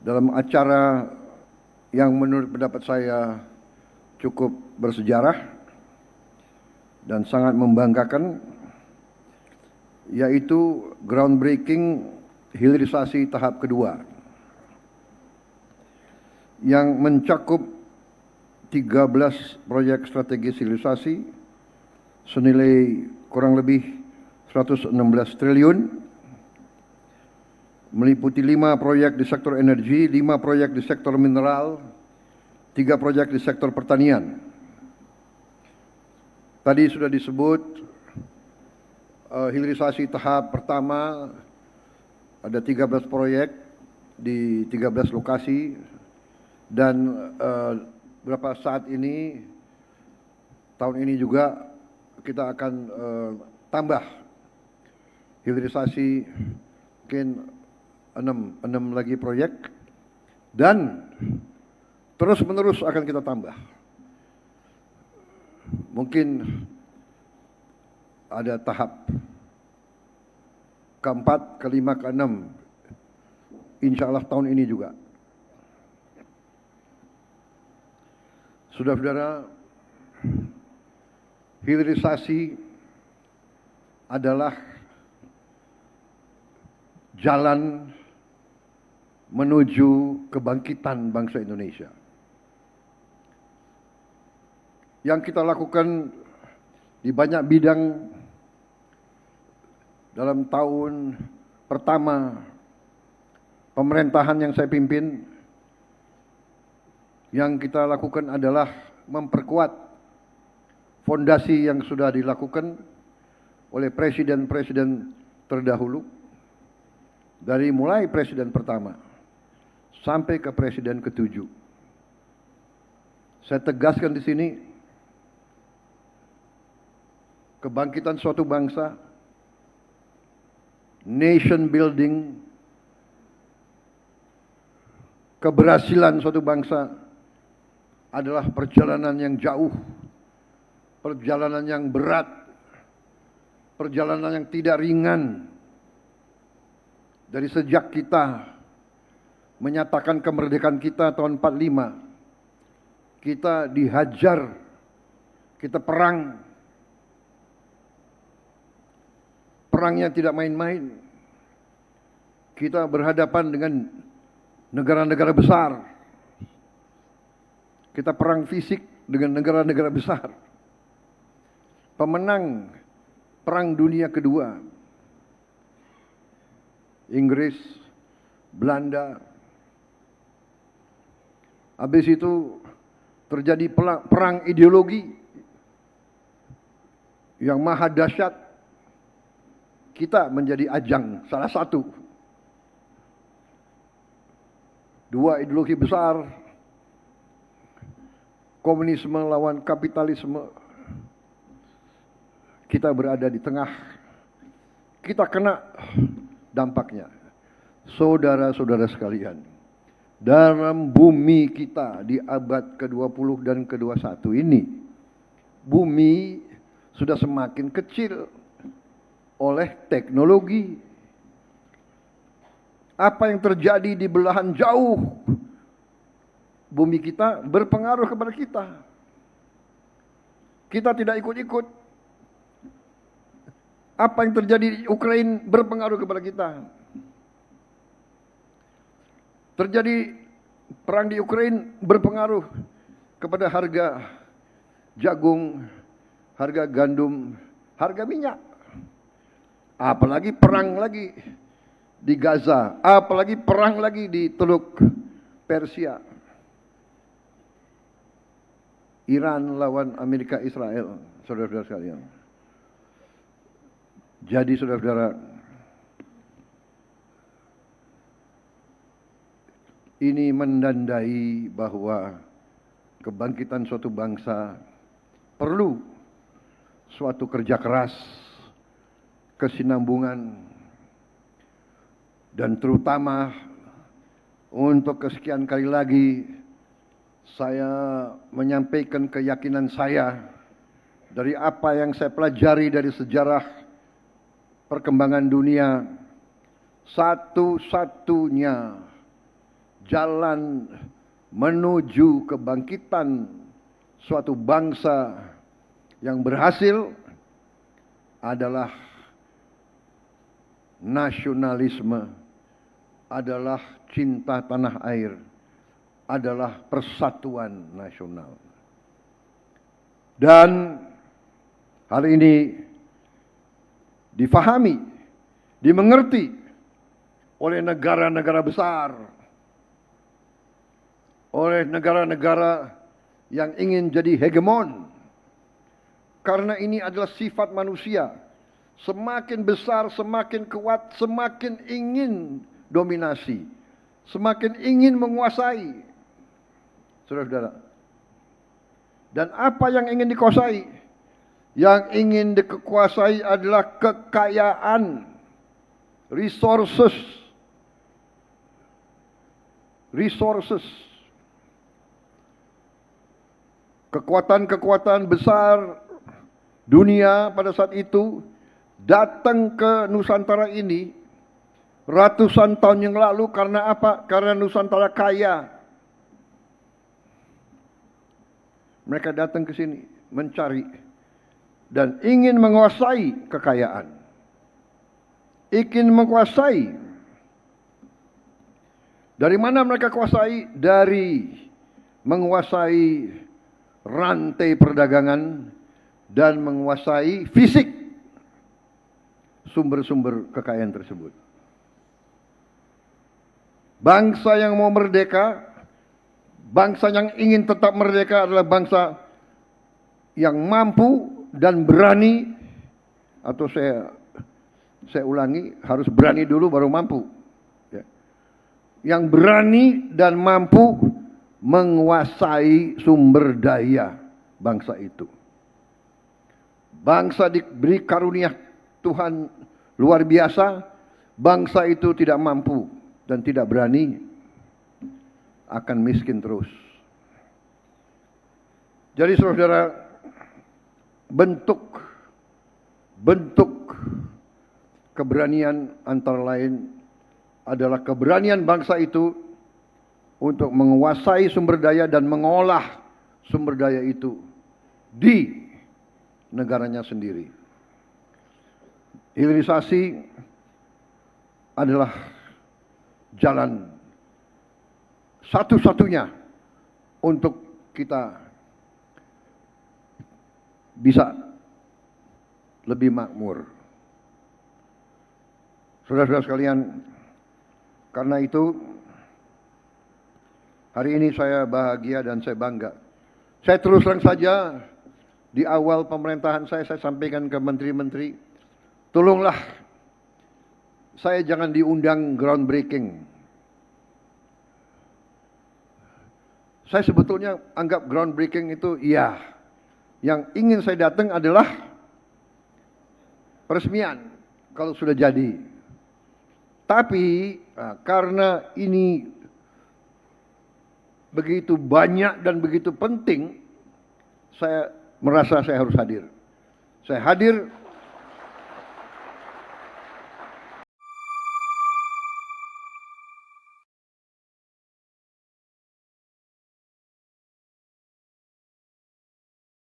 dalam acara yang menurut pendapat saya cukup bersejarah dan sangat membanggakan, yaitu groundbreaking hilirisasi tahap kedua yang mencakup 13 proyek strategis hilirisasi senilai kurang lebih 116 triliun, meliputi 5 proyek di sektor energi, 5 proyek di sektor mineral, 3 proyek di sektor pertanian. Tadi sudah disebut hilirisasi tahap pertama ada 13 proyek di 13 lokasi, dan beberapa saat ini, tahun ini juga kita akan tambah hilirisasi mungkin 6 lagi proyek, dan terus menerus akan kita tambah. Mungkin ada tahap keempat, kelima, keenam, insya Allah tahun ini juga. Saudara-saudara, hilirisasi adalah jalan menuju kebangkitan bangsa Indonesia. Yang kita lakukan di banyak bidang dalam tahun pertama pemerintahan yang saya pimpin, yang kita lakukan adalah memperkuat fondasi yang sudah dilakukan oleh presiden-presiden terdahulu, dari mulai presiden pertama sampai ke presiden ke-7. Saya tegaskan di sini, kebangkitan suatu bangsa, nation building, keberhasilan suatu bangsa adalah perjalanan yang jauh, perjalanan yang berat, perjalanan yang tidak ringan. Dari sejak kita menyatakan kemerdekaan kita tahun 45, kita dihajar, kita perang. Perangnya tidak main-main. Kita berhadapan dengan negara-negara besar. Kita perang fisik dengan negara-negara besar. Pemenang Perang Dunia Kedua, Inggris, Belanda. Habis itu terjadi perang ideologi yang maha dahsyat. Kita menjadi ajang salah satu. 2 ideologi besar, komunisme lawan kapitalisme. Kita berada di tengah. Kita kena dampaknya. Saudara-saudara sekalian, dalam bumi kita di abad ke-20 dan ke-21 ini, bumi sudah semakin kecil oleh teknologi. Apa yang terjadi di belahan jauh bumi kita berpengaruh kepada kita. Kita tidak ikut-ikut. Apa yang terjadi di Ukraina berpengaruh kepada kita. Terjadi perang di Ukraina berpengaruh kepada harga jagung, harga gandum, harga minyak. Apalagi perang lagi di Gaza, apalagi perang lagi di Teluk Persia. Iran lawan Amerika Israel, saudara-saudara sekalian. Jadi saudara-saudara, ini menandai bahwa kebangkitan suatu bangsa perlu suatu kerja keras, kesinambungan, dan terutama untuk kesekian kali lagi saya menyampaikan keyakinan saya dari apa yang saya pelajari dari sejarah perkembangan dunia. Satu-satunya jalan menuju kebangkitan suatu bangsa yang berhasil adalah nasionalisme, adalah cinta tanah air, adalah persatuan nasional. Dan hal ini difahami, dimengerti oleh negara-negara besar, oleh negara-negara yang ingin jadi hegemon. Karena ini adalah sifat manusia. Semakin besar, semakin kuat, semakin ingin dominasi, semakin ingin menguasai. Saudara-saudara. Dan apa yang ingin dikuasai? Yang ingin dikuasai adalah kekayaan, resources. Kekuatan-kekuatan besar dunia pada saat itu datang ke Nusantara ini ratusan tahun yang lalu karena apa? Karena Nusantara kaya. Mereka datang ke sini mencari dan ingin menguasai kekayaan. Ingin menguasai. Dari mana mereka kuasai? Dari menguasai rantai perdagangan dan menguasai fisik sumber-sumber kekayaan tersebut. Bangsa yang mau merdeka, bangsa yang ingin tetap merdeka adalah bangsa yang mampu dan berani, atau saya ulangi, harus berani dulu baru mampu. Ya. Yang berani dan mampu menguasai sumber daya bangsa itu. Bangsa diberi karunia Tuhan luar biasa, bangsa itu tidak mampu dan tidak berani, akan miskin terus. Jadi saudara, bentuk keberanian antara lain adalah keberanian bangsa itu untuk menguasai sumber daya dan mengolah sumber daya itu di negaranya sendiri. Hilirisasi adalah jalan satu-satunya untuk kita bisa lebih makmur. Saudara-saudara sekalian, karena itu hari ini saya bahagia dan saya bangga. Saya terus terang saja, di awal pemerintahan saya sampaikan ke menteri-menteri, tolonglah saya jangan diundang groundbreaking. Saya sebetulnya anggap groundbreaking itu iya. Yang ingin saya datang adalah peresmian kalau sudah jadi. Tapi karena ini begitu banyak dan begitu penting, saya merasa saya harus hadir. Saya hadir